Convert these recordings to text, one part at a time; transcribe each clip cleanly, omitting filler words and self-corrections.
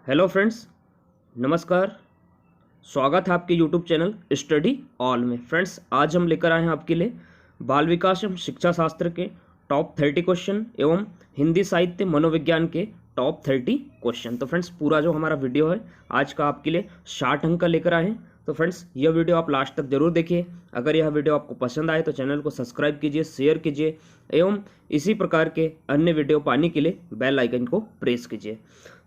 Hello friends, नमस्कार। स्वागत है आपके यूट्यूब चैनल स्टडी ऑल में। फ्रेंड्स, आज हम लेकर आए हैं आपके लिए बाल विकास एवं शिक्षा शास्त्र के टॉप 30 क्वेश्चन एवं हिंदी साहित्य मनोविज्ञान के टॉप 30 क्वेश्चन। तो फ्रेंड्स, पूरा जो हमारा वीडियो है आज का आपके लिए 60 अंक का लेकर आए हैं। तो फ्रेंड्स, यह वीडियो आप लास्ट तक जरूर देखिए। अगर यह वीडियो आपको पसंद आए तो चैनल को सब्सक्राइब कीजिए, शेयर कीजिए एवं इसी प्रकार के अन्य वीडियो पाने के लिए बेल आइकन को प्रेस कीजिए।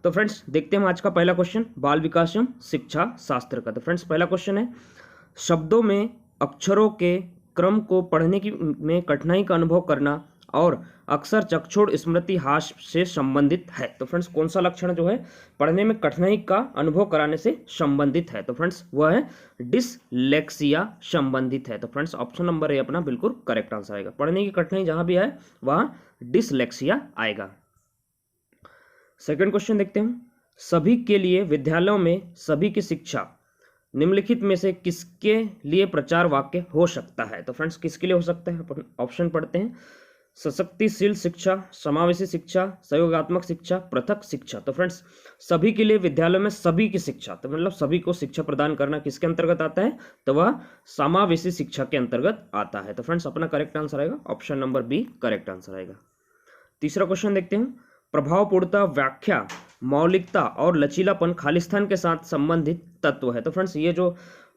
तो फ्रेंड्स, देखते हैं आज का पहला क्वेश्चन बाल विकास एवं शिक्षा शास्त्र का। तो फ्रेंड्स, पहला क्वेश्चन है, शब्दों में अक्षरों के क्रम को पढ़ने की में कठिनाई का अनुभव करना और अक्सर चक्षुड़ स्मृति हास से संबंधित है। तो फ्रेंड्स, कौन सा लक्षण जो है पढ़ने में कठिनाई का अनुभव कराने से संबंधित है? तो फ्रेंड्स, वह है डिसलेक्सिया संबंधित है। तो फ्रेंड्स, ऑप्शन नंबर ए अपना बिल्कुल करेक्ट आंसर आएगा। पढ़ने की कठिनाई जहां भी है वहां डिसलेक्सिया आएगा। सेकंड क्वेश्चन देखते हैं, सभी के लिए विद्यालयों में सभी की शिक्षा निम्नलिखित में से किसके लिए प्रचार वाक्य हो सकता है? तो फ्रेंड्स, किसके लिए हो सकता है? अपन ऑप्शन पढ़ते हैं, सशक्तिशील शिक्षा, समावेशी शिक्षा, सहयोगात्मक शिक्षा, पृथक शिक्षा। तो फ्रेंड्स, सभी के लिए विद्यालय में सभी की शिक्षा, तो मतलब सभी को शिक्षा प्रदान करना किसके अंतर्गत आता है? तो वह समावेशी शिक्षा के अंतर्गत आता है। तो फ्रेंड्स, अपना करेक्ट आंसर आएगा option number B correct answer आएगा। तीसरा क्वेश्चन देखते हैं, प्रभावपूर्णता, व्याख्या, मौलिकता और लचीलापन खालिस्तान के साथ संबंधित तत्व है। तो फ्रेंड्स, ये जो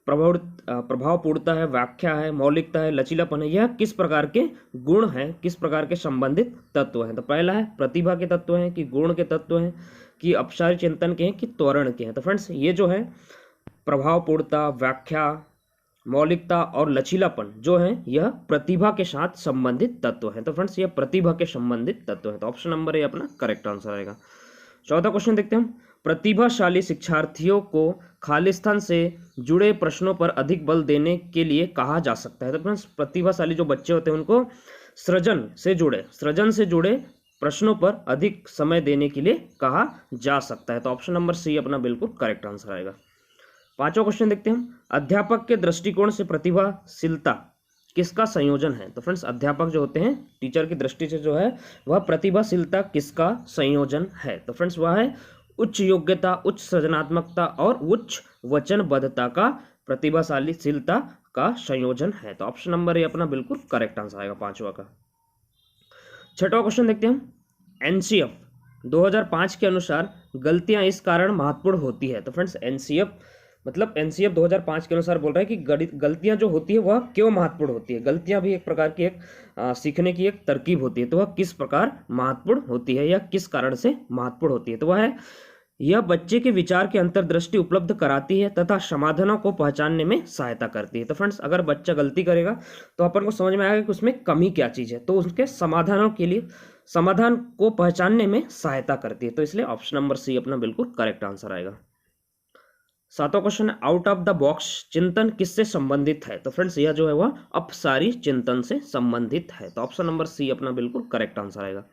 प्रभावपूर्णता है, व्याख्या है, मौलिकता है, लचीलापन है, यह किस प्रकार के गुण हैं, किस प्रकार के संबंधित तत्व हैं? तो पहला है प्रतिभा के तत्व हैं, कि गुण के तत्व हैं, कि अपसारी चिंतन के हैं, कि त्वरण के हैं? तो फ्रेंड्स, ये जो है प्रभावपूर्णता, व्याख्या, मौलिकता और लचीलापन जो है यह प्रतिभा के साथ संबंधित तत्व है। तो फ्रेंड्स, यह प्रतिभा के संबंधित तत्व है। तो ऑप्शन नंबर ए अपना करेक्ट आंसर आएगा। चौथा क्वेश्चन देखते हैं, प्रतिभाशाली शिक्षार्थियों को खालिस्तान से जुड़े प्रश्नों पर अधिक बल देने के लिए कहा जा सकता है? तो फ्रेंड्स, प्रतिभाशाली जो बच्चे होते हैं उनको सृजन से जुड़े प्रश्नों पर अधिक समय देने के लिए कहा जा सकता है। तो ऑप्शन नंबर सी अपना बिल्कुल करेक्ट आंसर आएगा। पांचवा क्वेश्चन देखते हैं, अध्यापक के दृष्टिकोण से प्रतिभाशीलता किसका संयोजन है? तो फ्रेंड्स, अध्यापक जो होते हैं टीचर की दृष्टि से जो है वह प्रतिभाशीलता किसका संयोजन है? तो फ्रेंड्स, वह है उच्च योग्यता, उच्च सृजनात्मकता और उच्च वचनबद्धता का प्रतिभाशीलता का संयोजन है। तो ऑप्शन नंबर ए अपना बिल्कुल करेक्ट आंसर आएगा पांचवा का। छठवां क्वेश्चन देखते हैं, एनसीएफ 2005 के अनुसार गलतियां इस कारण महत्वपूर्ण होती है। तो फ्रेंड्स, एनसीएफ 2005 के अनुसार बोल रहा है कि गलतियां जो होती है वह क्यों महत्वपूर्ण होती है। गलतियां भी एक प्रकार की सीखने की एक तरकीब होती है। तो वह किस प्रकार महत्वपूर्ण होती है या किस कारण से महत्वपूर्ण होती है? तो वह है, यह बच्चे के विचार की अंतर्दृष्टि उपलब्ध कराती है तथा समाधानों को पहचानने में सहायता करती है। तो फ्रेंड्स, अगर बच्चा गलती करेगा तो अपन को समझ में आएगा कि उसमें कमी क्या चीज़ है, तो उसके समाधानों के लिए समाधान को पहचानने में सहायता करती है। तो इसलिए ऑप्शन नंबर सी अपना बिल्कुल करेक्ट आंसर आएगा। सातवां क्वेश्चन है, आउट ऑफ द बॉक्स चिंतन किससे संबंधित है? तो फ्रेंड्स, यह जो है वह अपसारी चिंतन से संबंधित है। तो ऑप्शन नंबर सी अपना बिल्कुल करेक्ट आंसर आएगा।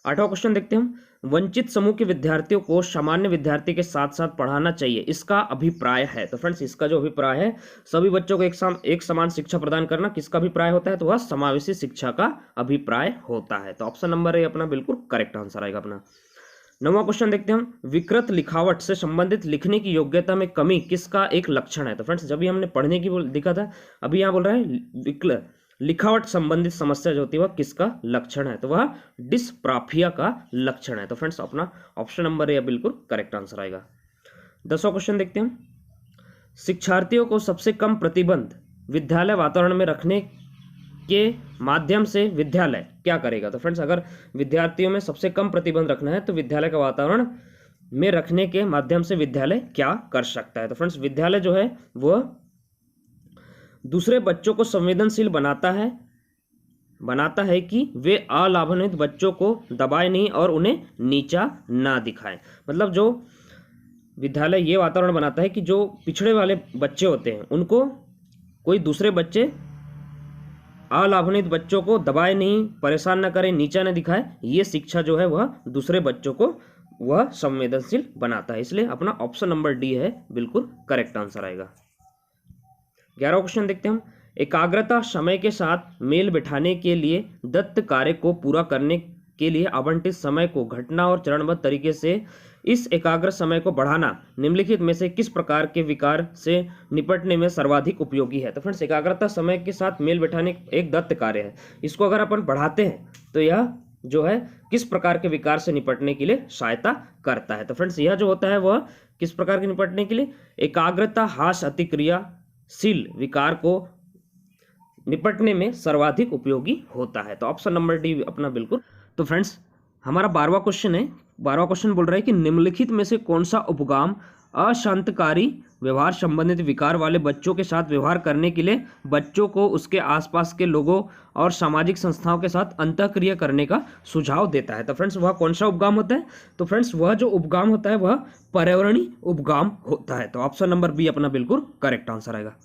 आठवां क्वेश्चन देखते हैं, वंचित समूह के विद्यार्थियों को सामान्य विद्यार्थी के साथ साथ पढ़ाना चाहिए, इसका अभिप्राय है? तो फ्रेंड्स, इसका जो अभिप्राय है सभी बच्चों को एक समान शिक्षा प्रदान करना किसका अभिप्राय होता है? तो वह समावेशी शिक्षा का अभिप्राय होता है। तो ऑप्शन नंबर ए अपना बिल्कुल करेक्ट आंसर आएगा अपना। नौवां क्वेश्चन देखते हैं, विकृत लिखावट से संबंधित लिखने की योग्यता में कमी किसका एक लक्षण है? तो फ्रेंड्स, जब भी हमने पढ़ने की दिखा था, अभी यहाँ बोल रहा है लिखावट संबंधित समस्या जो होती है वह किसका लक्षण है? तो वह डिस्प्राफिया का लक्षण है। तो फ्रेंड्स, अपना ऑप्शन नंबर ए बिल्कुल करेक्ट आंसर आएगा। 10वां क्वेश्चन देखते हैं, शिक्षार्थियों को सबसे कम प्रतिबंध विद्यालय वातावरण में रखने के माध्यम से विद्यालय क्या करेगा? तो फ्रेंड्स, अगर विद्यार्थियों में सबसे कम प्रतिबंध रखना है तो विद्यालय का वातावरण में रखने के माध्यम से विद्यालय क्या कर सकता है? तो फ्रेंड्स, विद्यालय जो है वह दूसरे बच्चों को संवेदनशील बनाता है कि वे अलाभान्वित बच्चों को दबाए नहीं और उन्हें नीचा ना दिखाए। मतलब जो विद्यालय ये वातावरण बनाता है कि जो पिछड़े वाले बच्चे होते हैं उनको कोई दूसरे बच्चे अलाभान्वित बच्चों को दबाए नहीं, परेशान ना करे, नीचा ना दिखाए, ये शिक्षा जो है वह दूसरे बच्चों को वह संवेदनशील बनाता है। इसलिए अपना ऑप्शन नंबर डी है बिल्कुल करेक्ट आंसर आएगा। 11वां क्वेश्चन देखते हैं हम, एकाग्रता समय के साथ मेल बिठाने के लिए दत्त कार्य को पूरा करने के लिए आवंटित समय को घटना और चरणबद्ध तरीके से इस एकाग्र समय को बढ़ाना निम्नलिखित में से किस प्रकार के विकार से निपटने में सर्वाधिक उपयोगी है। तो फ्रेंड्स, एकाग्रता समय के साथ मेल बैठाने एक दत्त कार्य है। इसको अगर अपन बढ़ाते हैं तो यह जो है किस प्रकार के विकार से निपटने के लिए सहायता करता है। तो फ्रेंड्स, यह जो होता है वह किस प्रकार के निपटने के लिए, एकाग्रता हास अतिक्रियाशील विकार को निपटने में सर्वाधिक उपयोगी होता है। तो ऑप्शन नंबर डी अपना बिल्कुल। तो फ्रेंड्स, हमारा 12वां क्वेश्चन है। 12वां क्वेश्चन बोल रहा है कि निम्नलिखित में से कौन सा उपगाम अशांतकारी व्यवहार संबंधित विकार वाले बच्चों के साथ व्यवहार करने के लिए बच्चों को उसके आसपास के लोगों और सामाजिक संस्थाओं के साथ अंतःक्रिया करने का सुझाव देता है। तो फ्रेंड्स, वह कौन सा उपगाम होता है? तो फ्रेंड्स, वह जो उपगाम होता है वह पर्यावरणीय उपगाम होता है। तो ऑप्शन नंबर बी अपना बिल्कुल करेक्ट आंसर आएगा।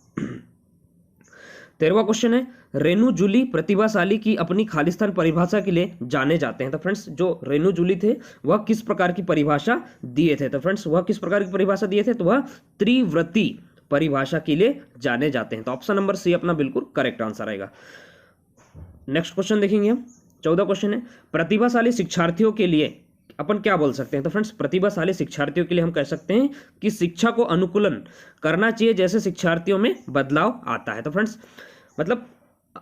13वां क्वेश्चन है, रेणु जूली प्रतिभाशाली की अपनी खालिस्तान परिभाषा के लिए जाने जाते हैं। तो फ्रेंड्स, जो रेणु जूली थे वह किस प्रकार की परिभाषा दिए थे? तो फ्रेंड्स, वह किस प्रकार की परिभाषा दिए थे? तो वह त्रिव्रती परिभाषा के लिए जाने जाते हैं। तो ऑप्शन नंबर सी अपना बिल्कुल करेक्ट आंसर आएगा। नेक्स्ट क्वेश्चन देखेंगे हम। 14 क्वेश्चन है, प्रतिभाशाली शिक्षार्थियों के लिए अपन क्या बोल सकते हैं? तो फ्रेंड्स, प्रतिभाशाली शिक्षार्थियों के लिए हम कह सकते हैं कि शिक्षा को अनुकूलन करना चाहिए जैसे शिक्षार्थियों में बदलाव आता है। तो फ्रेंड्स, मतलब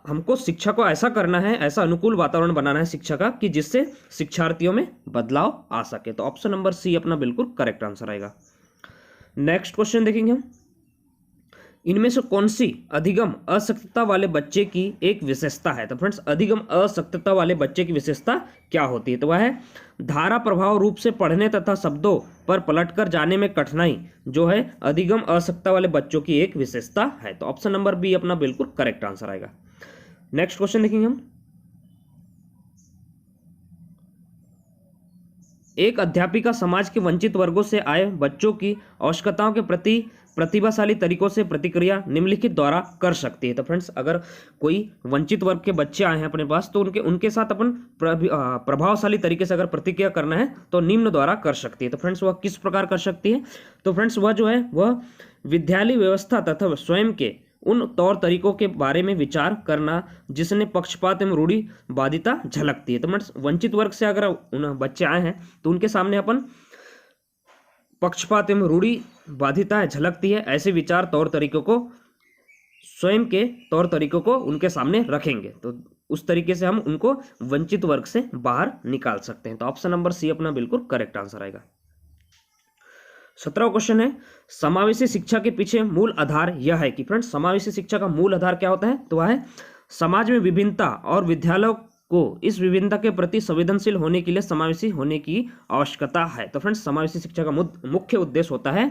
हमको शिक्षा को ऐसा करना है, ऐसा अनुकूल वातावरण बनाना है शिक्षा का कि जिससे शिक्षार्थियों में बदलाव आ सके। तो ऑप्शन नंबर सी अपना बिल्कुल करेक्ट आंसर आएगा। नेक्स्ट क्वेश्चन देखेंगे हम। इनमें से कौन सी अधिगम अशक्तता वाले बच्चे की एक विशेषता है? तो फ्रेंड्स, अधिगम अशक्तता वाले बच्चे की विशेषता क्या होती है? तो वह है धारा प्रभाव रूप से पढ़ने तथा शब्दों पर पलटकर जाने में कठिनाई, जो है अधिगम अशक्तता वाले बच्चों की एक विशेषता है। तो ऑप्शन नंबर बी अपना बिल्कुल करेक्ट आंसर आएगा। नेक्स्ट क्वेश्चन देखेंगे हम। एक अध्यापिका समाज के वंचित वर्गों से आए बच्चों की आवश्यकताओं के प्रति प्रतिभाशाली तरीकों से प्रतिक्रिया निम्नलिखित द्वारा कर सकती है। तो फ्रेंड्स, अगर कोई वंचित वर्ग के बच्चे आए हैं अपने पास तो उनके साथ अपन प्रभावशाली तरीके से अगर प्रतिक्रिया करना है तो निम्न द्वारा कर सकती है। तो फ्रेंड्स, वह किस प्रकार कर सकती है? तो फ्रेंड्स, वह जो है वह विद्यालय व्यवस्था तथा स्वयं के उन तौर तरीकों के बारे में विचार करना जिसने पक्षपात एवं रूढ़िवादिता झलकती है। तो फ्रेंड्स, वंचित वर्ग से अगर बच्चे आए हैं तो उनके सामने अपन पक्षपात एवं रूढ़िवादिता झलकती है ऐसे विचार तौर तरीकों को, स्वयं के तौर तरीकों को उनके सामने रखेंगे तो उस तरीके से हम उनको वंचित वर्ग से बाहर निकाल सकते हैं। तो ऑप्शन नंबर सी अपना बिल्कुल करेक्ट आंसर आएगा। 17वां क्वेश्चन है, समावेशी शिक्षा के पीछे मूल आधार यह है कि फ्रेंड्स, समावेशी शिक्षा का मूल आधार क्या होता है? तो वह है समाज में विभिन्नता और विद्यालयों को इस विभिन्नता के प्रति संवेदनशील होने के लिए समावेशी होने की आवश्यकता है। तो फ्रेंड्स, समावेशी शिक्षा का मुख्य उद्देश्य होता है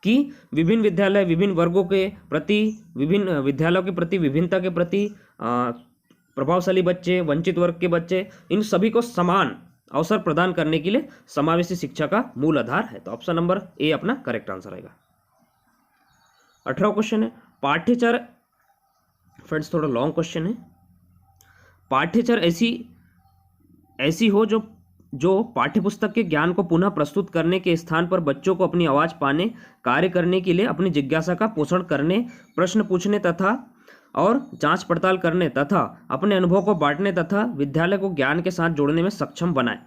कि विभिन्न विद्यालय विभिन्न वर्गों के प्रति, विभिन्न विद्यालयों के प्रति, विभिन्नता के प्रति प्रभावशाली बच्चे, वंचित वर्ग के बच्चे, इन सभी को समान अवसर प्रदान करने के लिए समावेशी शिक्षा का मूल आधार है। तो ऑप्शन नंबर ए अपना करेक्ट आंसर आएगा। 18वां क्वेश्चन है, पाठ्यचर्या। फ्रेंड्स, थोड़ा लॉन्ग क्वेश्चन है। पाठ्यचर्या ऐसी हो जो पाठ्यपुस्तक के ज्ञान को पुनः प्रस्तुत करने के स्थान पर बच्चों को अपनी आवाज पाने, कार्य करने के लिए अपनी जिज्ञासा का पोषण करने, प्रश्न पूछने तथा और जांच पड़ताल करने तथा अपने अनुभव को बांटने तथा विद्यालय को ज्ञान के साथ जोड़ने में सक्षम बनाए।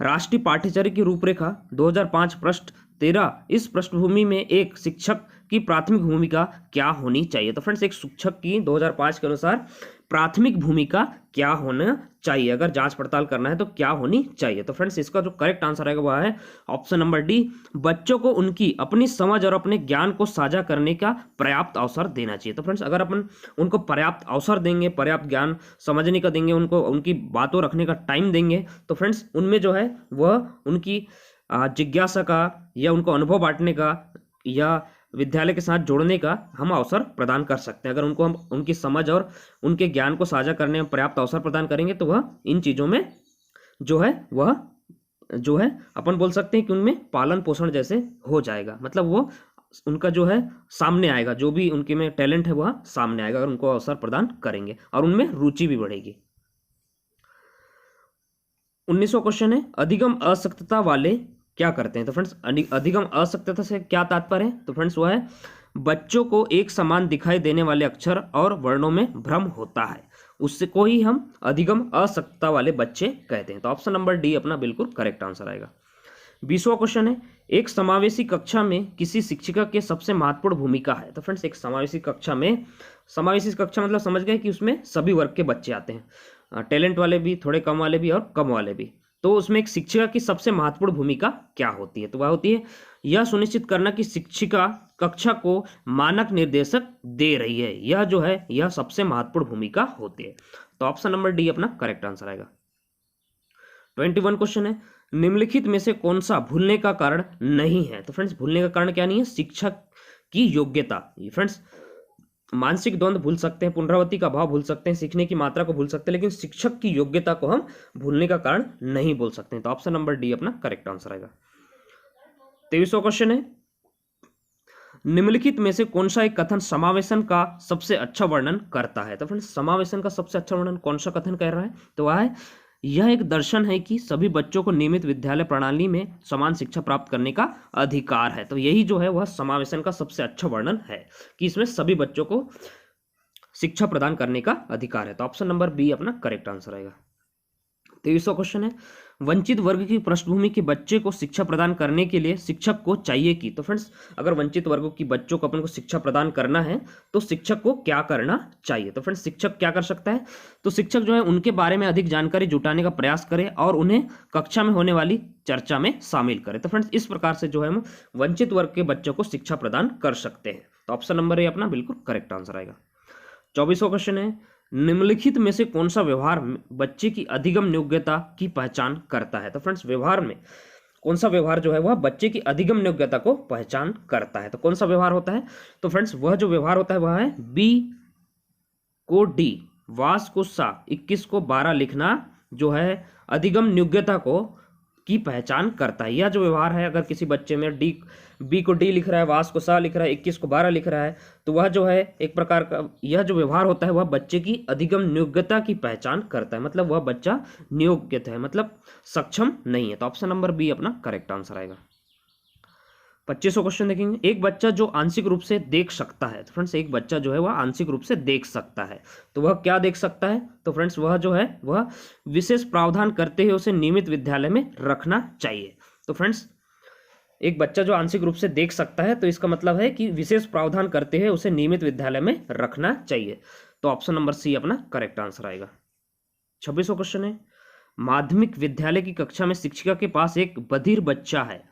राष्ट्रीय पाठ्यचर्या की रूपरेखा 2005 पृष्ठ 13। इस पृष्ठभूमि में एक शिक्षक की प्राथमिक भूमिका क्या होनी चाहिए? तो फ्रेंड्स, एक शिक्षक की 2005 के अनुसार प्राथमिक भूमिका क्या होना चाहिए? अगर जांच पड़ताल करना है तो क्या होनी चाहिए? तो फ्रेंड्स, इसका जो करेक्ट आंसर आएगा वह है ऑप्शन नंबर डी, बच्चों को उनकी अपनी समझ और अपने ज्ञान को साझा करने का पर्याप्त अवसर देना चाहिए। तो फ्रेंड्स, अगर अपन उनको पर्याप्त अवसर देंगे, पर्याप्त ज्ञान समझने का देंगे, उनको उनकी बातों रखने का टाइम देंगे, तो फ्रेंड्स उनमें जो है वह उनकी जिज्ञासा का या उनको अनुभव बांटने का या विद्यालय के साथ जोड़ने का हम अवसर प्रदान कर सकते हैं। अगर उनको हम उनकी समझ और उनके ज्ञान को साझा करने में पर्याप्त अवसर प्रदान करेंगे तो वह इन चीज़ों में जो है अपन बोल सकते हैं कि उनमें पालन पोषण जैसे हो जाएगा। मतलब वो उनका जो है सामने आएगा, जो भी उनके में टैलेंट है वह सामने आएगा अगर उनको अवसर प्रदान करेंगे और उनमें रुचि भी बढ़ेगी। 19वां क्वेश्चन है, अधिगम अशक्तता वाले क्या करते हैं? तो फ्रेंड्स, अधिगम अशक्तता से क्या तात्पर्य है? तो फ्रेंड्स, वह है बच्चों को एक समान दिखाई देने वाले अक्षर और वर्णों में भ्रम होता है। उससे को ही हम अधिगम अशक्तता वाले बच्चे कहते हैं। तो ऑप्शन नंबर डी अपना बिल्कुल करेक्ट आंसर आएगा। 20वां क्वेश्चन है, एक समावेशी कक्षा में किसी शिक्षिका के सबसे महत्वपूर्ण भूमिका है। तो फ्रेंड्स एक समावेशी कक्षा में, समावेशी कक्षा मतलब समझ गए कि उसमें सभी वर्ग के बच्चे आते हैं, टैलेंट वाले भी, थोड़े कम वाले भी और कम वाले भी। तो उसमें एक शिक्षिका की सबसे महत्वपूर्ण भूमिका क्या होती है? तो वह होती है यह सुनिश्चित करना कि शिक्षिका कक्षा को मानक निर्देशक दे रही है। यह जो है यह सबसे महत्वपूर्ण भूमिका होती है। तो ऑप्शन नंबर डी अपना करेक्ट आंसर आएगा। 21 क्वेश्चन है, निम्नलिखित में से कौन सा भूलने का कारण नहीं है? तो फ्रेंड्स भूलने का कारण क्या नहीं है? शिक्षक की योग्यता। फ्रेंड्स मानसिक द्वंद्व भूल सकते हैं, पुनरावृत्ति का भाव भूल सकते हैं, सीखने की मात्रा को भूल सकते हैं, लेकिन शिक्षक की योग्यता को हम भूलने का कारण नहीं बोल सकते हैं। तो ऑप्शन नंबर डी अपना करेक्ट आंसर आएगा। 23वां क्वेश्चन है, निम्नलिखित में से कौन सा एक कथन समावेशन का सबसे अच्छा वर्णन करता है? तो फ्रेंड्स समावेशन का सबसे अच्छा वर्णन कौन सा कथन कह रहा है? तो वह है, यह एक दर्शन है कि सभी बच्चों को नियमित विद्यालय प्रणाली में समान शिक्षा प्राप्त करने का अधिकार है। तो यही जो है वह समावेशन का सबसे अच्छा वर्णन है कि इसमें सभी बच्चों को शिक्षा प्रदान करने का अधिकार है। तो ऑप्शन नंबर बी अपना करेक्ट आंसर आएगा। 23वां क्वेश्चन है, वंचित वर्ग की पृष्ठभूमि के बच्चे को शिक्षा प्रदान करने के लिए शिक्षक को चाहिए कि। तो फ्रेंड्स अगर वंचित वर्गों की बच्चों को अपन को शिक्षा प्रदान करना है तो शिक्षक को क्या करना चाहिए? तो फ्रेंड्स शिक्षक क्या कर सकता है? तो शिक्षक जो है उनके बारे में अधिक जानकारी जुटाने का प्रयास करे और उन्हें कक्षा में होने वाली चर्चा में शामिल करे। तो फ्रेंड्स इस प्रकार से जो है हम वंचित वर्ग के बच्चों को शिक्षा प्रदान कर सकते हैं। तो ऑप्शन नंबर ए अपना बिल्कुल करेक्ट आंसर आएगा। 24वां क्वेश्चन है, निम्नलिखित में से कौन सा व्यवहार बच्चे की अधिगम योग्यता की पहचान करता है? तो फ्रेंड्स व्यवहार में कौन सा व्यवहार जो है वह बच्चे की अधिगम योग्यता को पहचान करता है? तो कौन सा व्यवहार होता है? तो फ्रेंड्स वह जो व्यवहार होता है वह है बी को डी, वास को सा, 21 को 12 लिखना जो है अधिगम योग्यता को की पहचान करता है। यह जो व्यवहार है, अगर किसी बच्चे में बी को डी लिख रहा है, वास को सा लिख रहा है, 21 को 12 लिख रहा है, तो वह जो है एक प्रकार का यह जो व्यवहार होता है वह बच्चे की अधिगम योग्यता की पहचान करता है। मतलब वह बच्चा नियोग्य है, मतलब सक्षम नहीं है। तो ऑप्शन नंबर बी अपना करेक्ट आंसर आएगा। 25वां क्वेश्चन देखेंगे, एक बच्चा जो आंशिक रूप से देख सकता है। तो फ्रेंड्स एक बच्चा जो है वह आंशिक रूप से देख सकता है, तो वह क्या देख सकता है? तो फ्रेंड्स वह जो है वह विशेष प्रावधान करते हुए उसे नियमित विद्यालय में रखना चाहिए। तो फ्रेंड्स एक बच्चा जो आंशिक रूप से देख सकता है तो इसका मतलब है कि विशेष प्रावधान करते हुए उसे नियमित विद्यालय में रखना चाहिए। तो ऑप्शन नंबर सी अपना करेक्ट आंसर आएगा। 26वां क्वेश्चन है, माध्यमिक विद्यालय की कक्षा में शिक्षिका के पास एक बधिर बच्चा है,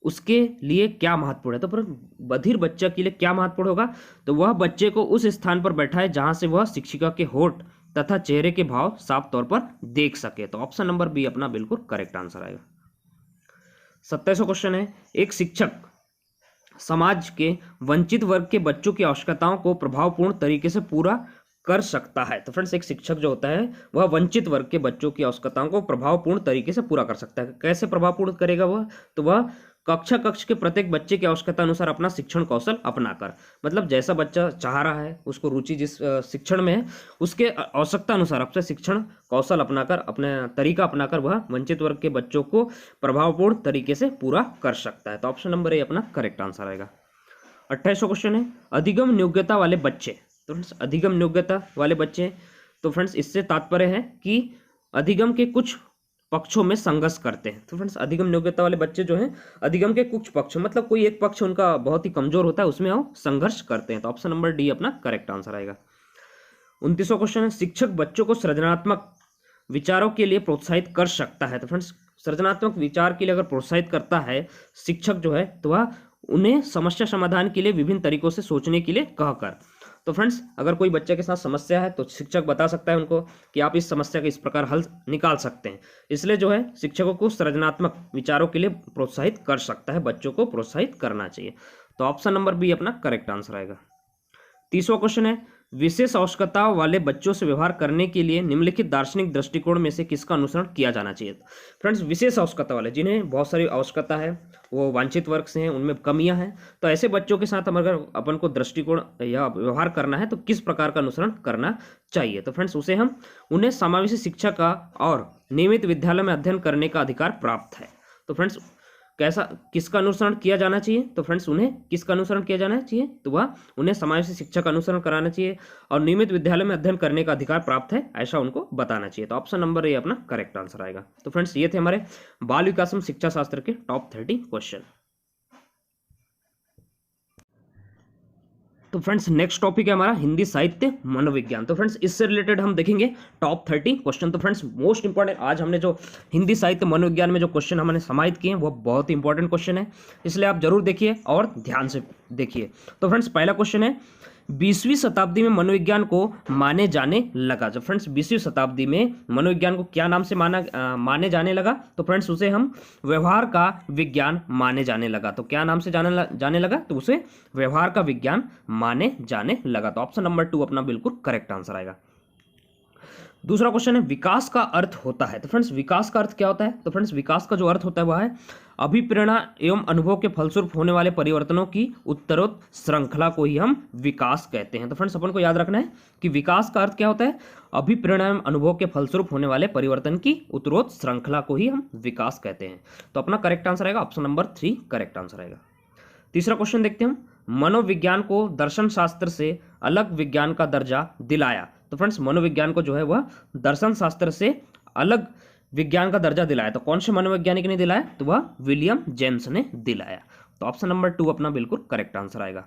उसके लिए क्या महत्वपूर्ण है? तो पर बधिर बच्चा के लिए क्या महत्वपूर्ण होगा? तो वह बच्चे को उस स्थान पर बैठाए जहां से वह शिक्षिका के होठ तथा चेहरे के भाव साफ तौर पर देख सके। तो ऑप्शन नंबर बी अपना बिल्कुल करेक्ट आंसर आएगा। 27वां क्वेश्चन है, एक शिक्षक समाज के वंचित वर्ग के बच्चों की आवश्यकताओं को प्रभावपूर्ण तरीके से पूरा कर सकता है। तो फ्रेंड्स एक शिक्षक जो होता है वह वंचित वर्ग के बच्चों की आवश्यकताओं को प्रभावपूर्ण तरीके से पूरा कर सकता है। कैसे प्रभावपूर्ण करेगा वह? तो वह कक्ष के प्रत्येक बच्चे की आवश्यकता अनुसार अपना शिक्षण कौशल अपनाकर, मतलब जैसा बच्चा चाह रहा है, उसको रुचि जिस शिक्षण में है, उसके आवश्यकता अनुसार अपने शिक्षण कौशल अपनाकर, अपने तरीका अपनाकर वह वंचित वर्ग के बच्चों को प्रभावपूर्ण तरीके से पूरा कर सकता है। तो ऑप्शन नंबर ए अपना करेक्ट आंसर आएगा। 28वां क्वेश्चन है, अधिगम योग्यता वाले बच्चे। तो फ्रेंड्स अधिगम योग्यता वाले बच्चे, तो फ्रेंड्स इससे तात्पर्य है कि अधिगम के कुछ पक्षों में संघर्ष करते हैं। तो फ्रेंड्स अधिगम योग्यता वाले बच्चे जो हैं अधिगम के कुछ पक्ष, मतलब कोई एक पक्ष उनका बहुत ही कमजोर होता है, उसमें वो संघर्ष करते हैं। तो ऑप्शन नंबर डी अपना करेक्ट आंसर आएगा। 29वां क्वेश्चन है, शिक्षक बच्चों को सृजनात्मक विचारों के लिए प्रोत्साहित कर सकता है। तो फ्रेंड्स सृजनात्मक विचार के लिए अगर प्रोत्साहित करता है शिक्षक जो है, तो वह उन्हें समस्या समाधान के लिए विभिन्न तरीकों से सोचने के लिए कहकर। तो फ्रेंड्स अगर कोई बच्चे के साथ समस्या है तो शिक्षक बता सकता है उनको कि आप इस समस्या का इस प्रकार हल निकाल सकते हैं। इसलिए जो है शिक्षकों को सृजनात्मक विचारों के लिए प्रोत्साहित कर सकता है, बच्चों को प्रोत्साहित करना चाहिए। तो ऑप्शन नंबर बी अपना करेक्ट आंसर आएगा। 30वां क्वेश्चन है, विशेष आवश्यकताओं वाले बच्चों से व्यवहार करने के लिए निम्नलिखित दार्शनिक दृष्टिकोण में से किसका अनुसरण किया जाना चाहिए? फ्रेंड्स विशेष आवश्यकता वाले, जिन्हें बहुत सारी आवश्यकता है, वो वांछित वर्ग से हैं, उनमें कमियां हैं, तो ऐसे बच्चों के साथ अगर अपन को दृष्टिकोण या व्यवहार करना है तो किस प्रकार का अनुसरण करना चाहिए? तो फ्रेंड्स उन्हें समावेशी शिक्षा का और नियमित विद्यालय में अध्ययन करने का अधिकार प्राप्त है। तो फ्रेंड्स कैसा किसका अनुसरण किया जाना चाहिए, तो फ्रेंड्स उन्हें किसका अनुसरण किया जाना चाहिए, तो वह उन्हें समावेशी शिक्षा का अनुसरण कराना चाहिए और नियमित विद्यालय में अध्ययन करने का अधिकार प्राप्त है ऐसा उनको बताना चाहिए। तो ऑप्शन नंबर ए अपना करेक्ट आंसर आएगा। तो फ्रेंड्स ये थे हमारे बाल विकास एवं शिक्षा शास्त्र के टॉप 30 क्वेश्चन। तो फ्रेंड्स नेक्स्ट टॉपिक है हमारा हिंदी साहित्य मनोविज्ञान। तो फ्रेंड्स इससे रिलेटेड हम देखेंगे टॉप 30 क्वेश्चन। तो फ्रेंड्स मोस्ट इंपॉर्टेंट आज हमने जो हिंदी साहित्य मनोविज्ञान में जो क्वेश्चन हमने समाहित किए हैं वो बहुत ही इंपॉर्टेंट क्वेश्चन है, इसलिए आप जरूर देखिए और ध्यान से देखिए। तो फ्रेंड्स पहला क्वेश्चन है 20वीं शताब्दी में मनोविज्ञान को माने जाने लगा। जब फ्रेंड्स 20वीं शताब्दी में मनोविज्ञान को क्या नाम से माने जाने लगा, तो फ्रेंड्स उसे हम व्यवहार का विज्ञान माने जाने लगा। तो क्या नाम से जाने लगा, तो उसे व्यवहार का विज्ञान माने जाने लगा। तो ऑप्शन नंबर 2 अपना बिल्कुल करेक्ट आंसर आएगा। दूसरा क्वेश्चन है विकास का अर्थ होता है। तो फ्रेंड्स विकास का अर्थ क्या होता है, तो फ्रेंड्स विकास का जो अर्थ होता है वह है अभिप्रेरणा एवं अनुभव के फलस्वरूप होने वाले परिवर्तनों की उत्तरोत्तर श्रृंखला को ही हम विकास कहते हैं। तो फ्रेंड्स अपन को याद रखना है कि विकास का अर्थ क्या होता है, अभिप्रेरणा एवं अनुभव के फलस्वरूप होने वाले परिवर्तन की उत्तरोत्तर श्रृंखला को ही हम विकास कहते हैं। तो अपना करेक्ट आंसर आएगा ऑप्शन नंबर 3 करेक्ट आंसर आएगा। तीसरा क्वेश्चन देखते हैं हम, मनोविज्ञान को दर्शन शास्त्र से अलग विज्ञान का दर्जा दिलाया। तो फ्रेंड्स मनोविज्ञान को जो है वह दर्शन शास्त्र से अलग विज्ञान का दर्जा दिलाया। तो कौन से मनोवैज्ञानिक ने दिलाया, तो वह विलियम जेम्स ने दिलाया। तो ऑप्शन नंबर 2 अपना बिल्कुल करेक्ट आंसर आएगा।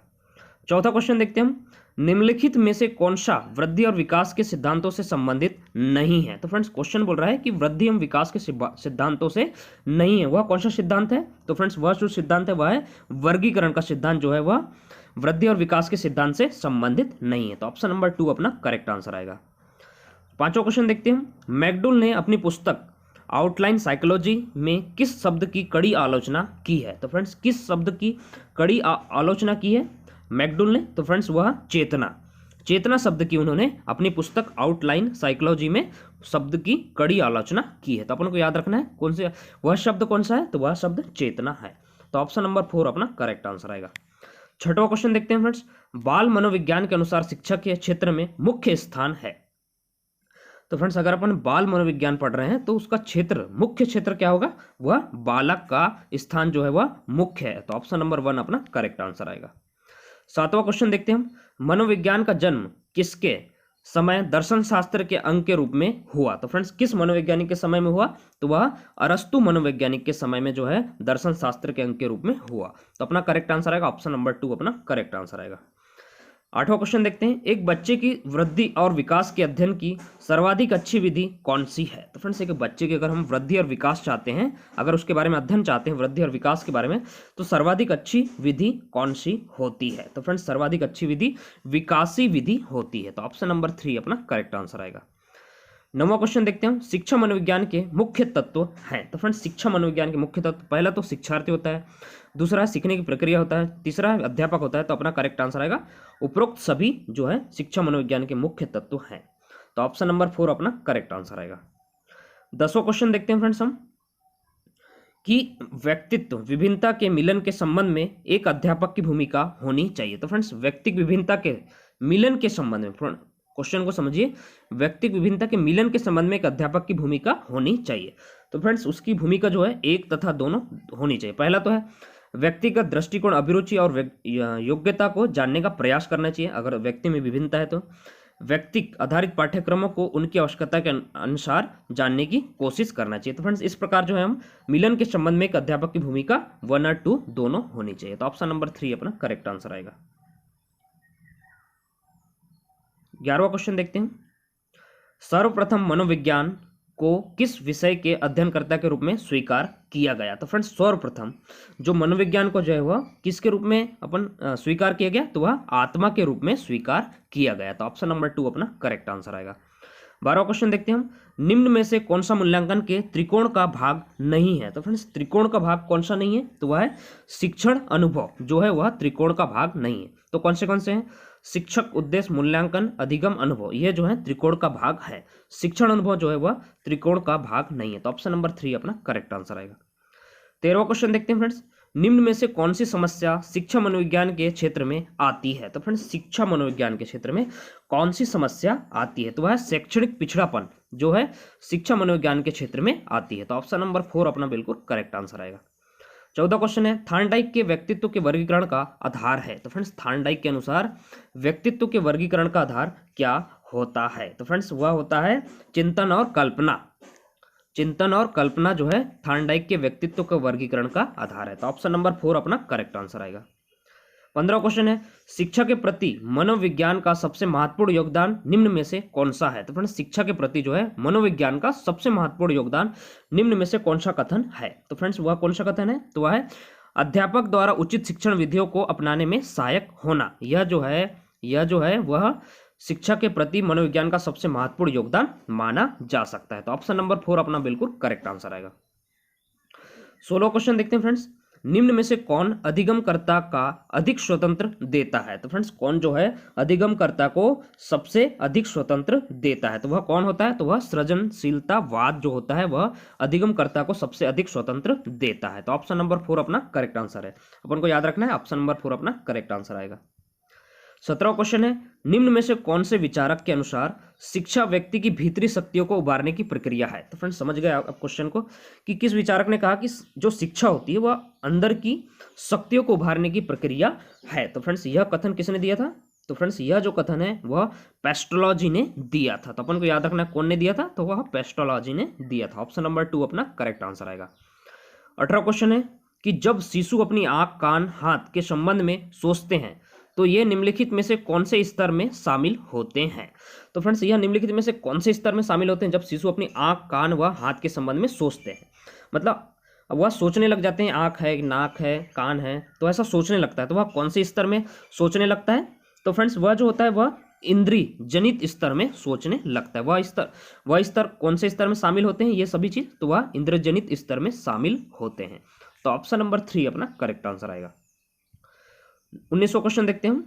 चौथा क्वेश्चन देखते हैं हम, निम्नलिखित में से कौन सा वृद्धि और विकास के सिद्धांतों से संबंधित नहीं है। तो फ्रेंड्स क्वेश्चन बोल रहा है कि वृद्धि एवं विकास के सिद्धांतों से नहीं है, वह कौन सा सिद्धांत है, तो फ्रेंड्स वह जो सिद्धांत है वह है वर्गीकरण का सिद्धांत, जो है वह वृद्धि और विकास के सिद्धांत से संबंधित नहीं है। तो ऑप्शन नंबर 2 अपना करेक्ट आंसर आएगा। पांचवा क्वेश्चन देखते हैं, मैकडूल ने अपनी पुस्तक आउटलाइन साइकोलॉजी में किस शब्द की कड़ी आलोचना की है। तो फ्रेंड्स किस शब्द की कड़ी आलोचना की है मैकडूल ने, तो फ्रेंड्स वह चेतना शब्द की उन्होंने अपनी पुस्तक आउटलाइन साइकोलॉजी में शब्द की कड़ी आलोचना की है। तो अपन को याद रखना है कौन से वह शब्द कौन सा है, तो वह शब्द चेतना है। तो ऑप्शन नंबर 4 अपना करेक्ट आंसर आएगा। छठवां क्वेश्चन देखते हैं फ्रेंड्स, बाल मनोविज्ञान के अनुसार शिक्षा के क्षेत्र में मुख्य स्थान है। तो फ्रेंड्स अगर अपन बाल मनोविज्ञान पढ़ रहे हैं तो उसका क्षेत्र मुख्य क्षेत्र क्या होगा, वह बालक का स्थान जो है वह मुख्य है। तो ऑप्शन नंबर 1 अपना करेक्ट आंसर आएगा। सातवां क्वेश्चन देखते हैं हम, मनोविज्ञान का जन्म किसके समय दर्शन शास्त्र के अंग के रूप में हुआ। तो फ्रेंड्स किस मनोवैज्ञानिक के समय में हुआ, तो वह अरस्तु मनोवैज्ञानिक के समय में जो है दर्शन शास्त्र के अंग के रूप में हुआ। तो अपना करेक्ट आंसर आएगा ऑप्शन नंबर 2 अपना करेक्ट आंसर आएगा। आठवां क्वेश्चन देखते हैं, एक बच्चे की वृद्धि और विकास के अध्ययन की सर्वाधिक अच्छी विधि कौन सी है। तो फ्रेंड्स एक बच्चे की अगर हम वृद्धि और विकास चाहते हैं, अगर उसके बारे में अध्ययन चाहते हैं वृद्धि और विकास के बारे में, तो सर्वाधिक अच्छी विधि कौन सी होती है। तो फ्रेंड्स सर्वाधिक अच्छी विधि विकासी विधि होती है। तो ऑप्शन नंबर 3 अपना करेक्ट आंसर आएगा। 9वां क्वेश्चन देखते हैं, शिक्षा मनोविज्ञान के मुख्य तत्व हैं। तो फ्रेंड्स शिक्षा मनोविज्ञान के मुख्य तत्व, पहला तो शिक्षार्थी होता है, दूसरा सीखने की प्रक्रिया होता है, तीसरा अध्यापक होता है। तो अपना करेक्ट आंसर आएगा उपरोक्त सभी जो है शिक्षा मनोविज्ञान के मुख्य तत्व हैं। तो ऑप्शन नंबर 4 अपना करेक्ट आंसर आएगा। 10वां क्वेश्चन देखते हैं फ्रेंड्स हम, कि व्यक्तित्व विभिन्नता के मिलन के संबंध में एक अध्यापक की भूमिका होनी चाहिए। तो फ्रेंड्स व्यक्तित्व विभिन्नता के मिलन के संबंध में, क्वेश्चन को समझिए, व्यक्तित्व विभिन्नता के मिलन के संबंध में एक अध्यापक की भूमिका होनी चाहिए। तो फ्रेंड्स उसकी भूमिका जो है एक तथा दोनों होनी चाहिए। पहला तो है व्यक्तिगत दृष्टिकोण, अभिरुचि और योग्यता को जानने का प्रयास करना चाहिए। अगर व्यक्ति में विभिन्नता है तो व्यक्ति आधारित पाठ्यक्रमों को उनकी आवश्यकता के अनुसार जानने की कोशिश करना चाहिए। तो फ्रेंड्स इस प्रकार जो है हम मिलन के संबंध में एक अध्यापक की भूमिका 1 और 2 दोनों होनी चाहिए। तो ऑप्शन नंबर 3 अपना करेक्ट आंसर आएगा। 11वां क्वेश्चन देखते हैं, सर्वप्रथम मनोविज्ञान को किस विषय के अध्ययनकर्ता के रूप में स्वीकार किया गया। तो फ्रेंड्स सर्वप्रथम जो मनोविज्ञान को जो है वह किसके रूप में अपन स्वीकार किया गया, तो वह आत्मा के रूप में स्वीकार किया गया। तो ऑप्शन नंबर 2 अपना करेक्ट आंसर आएगा। 12वां क्वेश्चन देखते हैं हम, निम्न में से कौन सा मूल्यांकन के त्रिकोण का भाग नहीं है। तो फ्रेंड्स त्रिकोण का भाग कौन सा नहीं है, तो वह है शिक्षण अनुभव, जो है वह त्रिकोण का भाग नहीं है। तो कौन से हैं, शिक्षक उद्देश्य मूल्यांकन अधिगम अनुभव, यह जो है त्रिकोण का भाग है। शिक्षण अनुभव जो है वह त्रिकोण का भाग नहीं है। तो ऑप्शन नंबर 3 अपना करेक्ट आंसर आएगा। 13वां क्वेश्चन देखते हैं फ्रेंड्स, निम्न में से कौन सी समस्या शिक्षा मनोविज्ञान के क्षेत्र में आती है। तो फ्रेंड्स शिक्षा मनोविज्ञान के क्षेत्र में कौन सी समस्या आती है, तो वह शैक्षणिक पिछड़ापन जो है शिक्षा मनोविज्ञान के क्षेत्र में आती है। तो ऑप्शन नंबर 4 अपना बिल्कुल करेक्ट आंसर आएगा। 14 क्वेश्चन है, थार्नडाइक के व्यक्तित्व के वर्गीकरण का आधार है। तो फ्रेंड्स थार्नडाइक के अनुसार व्यक्तित्व के वर्गीकरण का आधार क्या होता है? तो फ्रेंड्स वह होता है चिंतन और कल्पना। चिंतन और कल्पना जो है थार्नडाइक के व्यक्तित्व के वर्गीकरण का आधार है। तो ऑप्शन नंबर 4 अपना करेक्ट आंसर आएगा। 15 क्वेश्चन है, शिक्षा के प्रति मनोविज्ञान का सबसे महत्वपूर्ण योगदान निम्न में से कौन सा है? तो फ्रेंड्स शिक्षा के प्रति जो है मनोविज्ञान का सबसे महत्वपूर्ण योगदान निम्न में से कौन सा कथन है? तो फ्रेंड्स वह कौन सा कथन है? तो वह है अध्यापक द्वारा उचित शिक्षण विधियों को अपनाने में सहायक होना। यह जो है वह शिक्षा के प्रति मनोविज्ञान का सबसे महत्वपूर्ण योगदान माना जा सकता है। तो ऑप्शन नंबर 4 अपना बिल्कुल करेक्ट आंसर आएगा। 16 क्वेश्चन देखते हैं फ्रेंड्स, निम्न में से कौन अधिगमकर्ता का अधिक स्वतंत्र देता है? तो फ्रेंड्स कौन जो है अधिगमकर्ता को सबसे अधिक स्वतंत्र देता है? तो वह कौन होता है? तो वह सृजनशीलतावाद जो होता है वह अधिगमकर्ता को सबसे अधिक स्वतंत्र देता है। तो ऑप्शन नंबर 4 अपना करेक्ट आंसर है। अपन को याद रखना है, ऑप्शन नंबर 4 अपना करेक्ट आंसर आएगा। 17 क्वेश्चन है, निम्न में से कौन से विचारक के अनुसार शिक्षा व्यक्ति की भीतरी शक्तियों को उभारने की प्रक्रिया है? तो फ्रेंड्स समझ गए आप क्वेश्चन को कि किस विचारक ने कहा कि जो शिक्षा होती है वह अंदर की शक्तियों को उभारने की प्रक्रिया है। तो फ्रेंड्स यह कथन किसने दिया था? तो फ्रेंड्स यह जो कथन है वह पेस्टोलॉजी ने दिया था। तो अपन को याद रखना कौन ने दिया था? तो वह पेस्टोलॉजी ने दिया था। ऑप्शन नंबर 2 अपना करेक्ट आंसर आएगा। 18 क्वेश्चन है कि जब शिशु अपनी आंख, कान, हाथ के संबंध में सोचते हैं तो ये निम्नलिखित में से कौन से स्तर में शामिल होते हैं? तो फ्रेंड्स यह निम्नलिखित में से कौन से स्तर में शामिल होते हैं जब शिशु अपनी आंख, कान व हाथ के संबंध में सोचते हैं? मतलब वह सोचने लग जाते हैं, आंख है, नाक है, कान है, तो ऐसा सोचने लगता है। तो वह कौन से स्तर में सोचने लगता है? तो फ्रेंड्स वह जो होता है वह इंद्रिय जनित स्तर में सोचने लगता है। वह स्तर कौन से स्तर में शामिल होते हैं? ये सभी चीज तो वह इंद्रिय जनित स्तर में शामिल होते हैं। तो ऑप्शन नंबर 3 अपना करेक्ट आंसर आएगा। 19वां क्वेश्चन देखते हैं हम,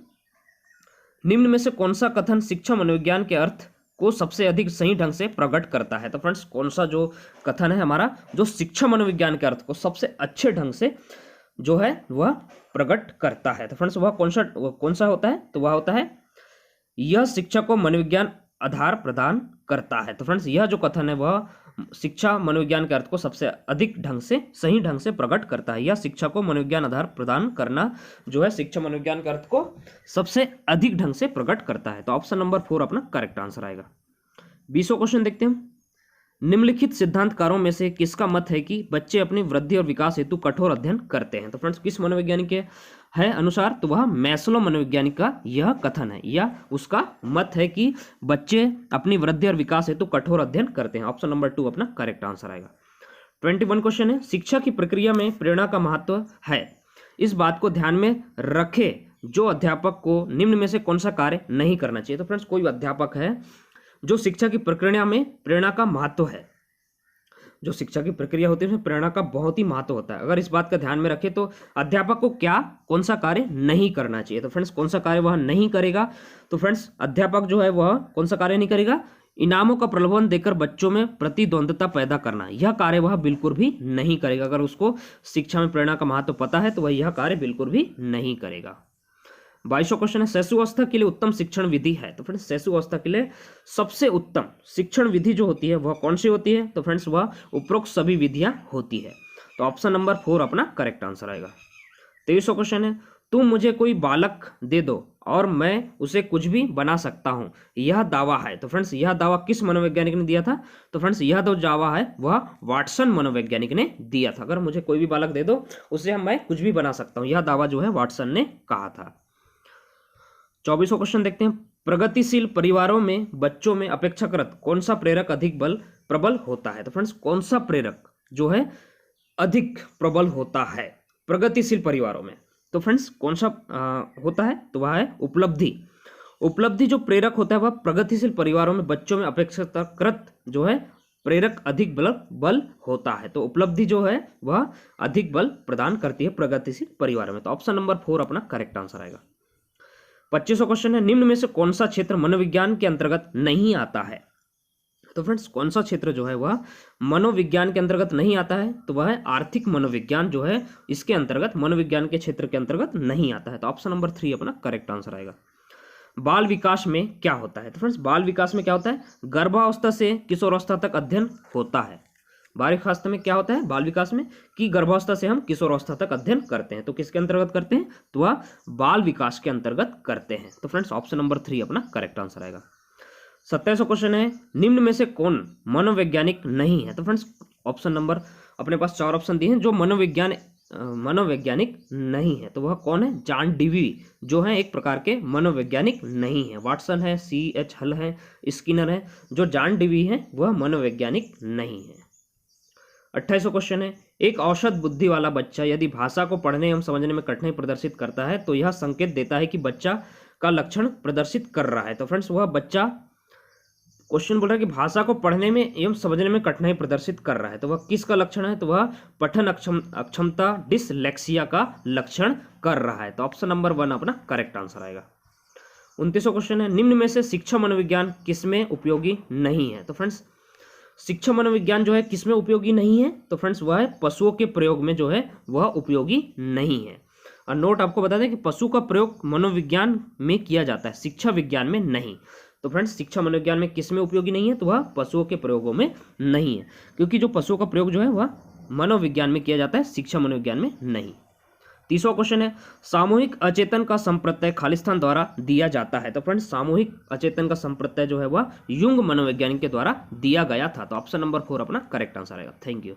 निम्न में से कौन सा कथन शिक्षा मनोविज्ञान के अर्थ को सबसे अधिक सही ढंग से प्रकट करता है? तो फ्रेंड्स कौन सा जो कथन है हमारा जो शिक्षा मनोविज्ञान के अर्थ को सबसे अच्छे ढंग से जो है वह प्रकट करता है? तो फ्रेंड्स वह कौन सा होता है? तो वह होता है यह शिक्षा को मनोविज्ञान आधार प्रदान करता है। तो फ्रेंड्स यह जो कथन है वह शिक्षा मनोविज्ञान के अर्थ को सबसे अधिक ढंग से सही ढंग से प्रकट करता है। यह शिक्षा को मनोविज्ञान आधार प्रदान करना जो है शिक्षा मनोविज्ञान के अर्थ को सबसे अधिक ढंग से प्रकट करता है। तो ऑप्शन नंबर 4 अपना करेक्ट आंसर आएगा। 20वां क्वेश्चन देखते हैं, निम्नलिखित सिद्धांतकारों में से किसका मत है कि बच्चे अपनी वृद्धि और विकास हेतु कठोर अध्ययन करते हैं? तो फ्रेंड्स किस मनोवैज्ञानिक के है अनुसार? तो वह मैस्लो मनोवैज्ञानिक का यह कथन है या उसका मत है कि बच्चे अपनी वृद्धि और विकास हेतु कठोर अध्ययन करते हैं। ऑप्शन नंबर 2 अपना करेक्ट आंसर आएगा। 21 क्वेश्चन है, शिक्षा की प्रक्रिया में प्रेरणा का महत्व है, इस बात को ध्यान में रखे जो अध्यापक को निम्न में से कौन सा कार्य नहीं करना चाहिए? तो फ्रेंड्स कोई अध्यापक है जो शिक्षा की प्रक्रिया में प्रेरणा का महत्व है, जो शिक्षा की प्रक्रिया होती है उसमें प्रेरणा का बहुत ही महत्व होता है। अगर इस बात का ध्यान में रखे तो अध्यापक को कौन सा कार्य नहीं करना चाहिए? तो फ्रेंड्स कौन सा कार्य वह नहीं करेगा? तो फ्रेंड्स अध्यापक जो है वह कौन सा कार्य नहीं करेगा? इनामों का प्रलोभन देकर बच्चों में प्रतिद्वंद्विता पैदा करना, यह कार्य वह बिल्कुल भी नहीं करेगा। अगर उसको शिक्षा में प्रेरणा का महत्व पता है तो वह यह कार्य बिल्कुल भी नहीं करेगा। 22वां क्वेश्चन है, शिशुअवस्था के लिए उत्तम शिक्षण विधि है? तो फ्रेंड्स शिशुअवस्था के लिए सबसे उत्तम शिक्षण विधि जो होती है वह कौन सी होती है? तो फ्रेंड्स वह उपरोक्त सभी विधियां होती है। तो ऑप्शन नंबर 4 अपना करेक्ट आंसर आएगा। 23वां क्वेश्चन है, तुम मुझे कोई बालक दे दो और मैं उसे कुछ भी बना सकता हूं, यह दावा है। तो फ्रेंड्स यह दावा किस मनोवैज्ञानिक ने दिया था? तो फ्रेंड्स यह जो दावा है वह वाटसन मनोवैज्ञानिक ने दिया था। अगर मुझे कोई भी बालक दे दो उससे मैं कुछ भी बना सकता हूं, यह दावा जो है वाटसन ने कहा था। 24वां क्वेश्चन देखते हैं, प्रगतिशील परिवारों में बच्चों में अपेक्षाकृत कौन सा प्रेरक अधिक प्रबल होता है? तो फ्रेंड्स कौन सा प्रेरक जो है अधिक प्रबल होता है प्रगतिशील परिवारों में? तो फ्रेंड्स कौन सा होता है? तो वह है उपलब्धि। उपलब्धि जो प्रेरक होता है वह प्रगतिशील परिवारों में बच्चों में अपेक्षाकृत जो है प्रेरक अधिक बल होता है। तो उपलब्धि जो है वह अधिक बल प्रदान करती है प्रगतिशील परिवारों में। तो ऑप्शन नंबर 4 अपना करेक्ट आंसर आएगा। 25वां क्वेश्चन है, निम्न में से कौन सा क्षेत्र मनोविज्ञान के अंतर्गत नहीं आता है? तो फ्रेंड्स कौन सा क्षेत्र जो है वह मनोविज्ञान के अंतर्गत नहीं आता है? तो वह है आर्थिक मनोविज्ञान जो है इसके अंतर्गत मनोविज्ञान के क्षेत्र के अंतर्गत नहीं आता है। तो ऑप्शन नंबर 3 अपना करेक्ट आंसर आएगा। बाल विकास में क्या होता है? तो फ्रेंड्स बाल विकास में क्या होता है? गर्भावस्था से किशोरावस्था तक अध्ययन होता है। बाल विकास में क्या होता है, बाल विकास में कि गर्भावस्था से हम किशोरावस्था तक अध्ययन करते हैं। तो किसके अंतर्गत करते हैं, तो वह बाल विकास के अंतर्गत करते हैं। तो फ्रेंड्स ऑप्शन नंबर 3 अपना करेक्ट आंसर आएगा। 27वां क्वेश्चन है, निम्न में से कौन मनोवैज्ञानिक नहीं है। तो फ्रेंड्स ऑप्शन नंबर अपने पास 4 ऑप्शन दिए हैं जो मनोवैज्ञानिक नहीं है। तो वह कौन है, जॉन डीवी जो है एक प्रकार के मनोवैज्ञानिक नहीं है। वाटसन है, CH हल है, स्किनर है, जो जॉन डीवी है वह मनोवैज्ञानिक नहीं है। 28वां क्वेश्चन है, एक औसत बुद्धि वाला बच्चा यदि भाषा को पढ़ने एवं समझने में कठिनाई प्रदर्शित करता है तो यह संकेत देता है कि बच्चा का लक्षण प्रदर्शित कर रहा है। तो फ्रेंड्स वह बच्चा, क्वेश्चन बोल रहा है कि भाषा को पढ़ने में एवं समझने में कठिनाई प्रदर्शित कर रहा है, तो वह किसका लक्षण है, तो वह पठन अक्षमता डिसलेक्सिया का लक्षण कर रहा है। तो ऑप्शन नंबर 1 अपना करेक्ट आंसर आएगा। 29वां क्वेश्चन है, निम्न में से शिक्षा मनोविज्ञान किसमें उपयोगी नहीं है। तो फ्रेंड्स शिक्षा मनोविज्ञान जो है किसमें उपयोगी नहीं है, तो फ्रेंड्स वह है पशुओं के प्रयोग में जो है वह उपयोगी नहीं है। और नोट आपको बता दें कि पशु का प्रयोग मनोविज्ञान में किया जाता है, शिक्षा विज्ञान में नहीं। तो फ्रेंड्स शिक्षा मनोविज्ञान में किस में उपयोगी नहीं है, तो वह पशुओं के प्रयोगों में नहीं है, क्योंकि जो पशुओं का प्रयोग जो है वह मनोविज्ञान में किया जाता है, शिक्षा मनोविज्ञान में नहीं। 30वां क्वेश्चन है, सामूहिक अचेतन का संप्रत्यय खालिस्तान द्वारा दिया जाता है। तो फ्रेंड्स सामूहिक अचेतन का संप्रत्यय जो है वह युंग मनोवैज्ञानिक के द्वारा दिया गया था। तो ऑप्शन नंबर 4 अपना करेक्ट आंसर आएगा। Thank you.